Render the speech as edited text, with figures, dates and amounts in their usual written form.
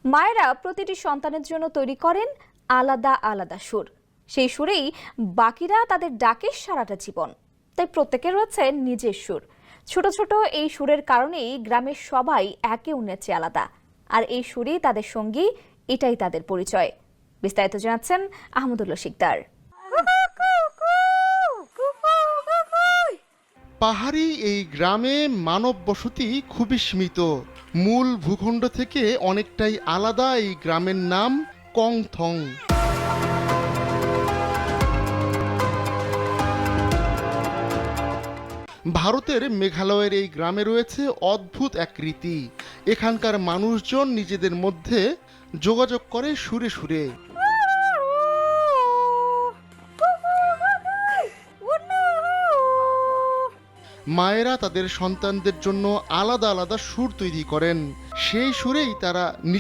মায়েরা প্রতিটি সন্তানের জন্য তৈরি করেন আলাদা আলাদা সুর। সেই সুরেই বাকিরা তাদের ডাকে সারাটা জীবন। তাই প্রত্যেকের রয়েছে নিজের সুর। ছোট ছোট এই সুরের কারণেই গ্রামের সবাই একে অন্যের চেয়ে আলাদা। আর এই সুরেই তাদের সঙ্গী, এটাই তাদের পরিচয়। বিস্তারিত জানাচ্ছেন আহমদুল্লাহ শিকদার। পাহাড়ি এই গ্রামে মানব বসতি খুবই সীমিত। মূল ভূখণ্ড থেকে অনেকটাই আলাদা এই গ্রামের নাম কংথং। ভারতের মেঘালয়ের এই গ্রামে রয়েছে অদ্ভুত এক রীতি। এখানকার মানুষজন নিজেদের মধ্যে যোগাযোগ করে সুরে সুরে। মায়েরা তাদের সন্তানদের জন্য আলাদা আলাদা সুর তৈরি করেন। সেই সুরেই তারা নিজে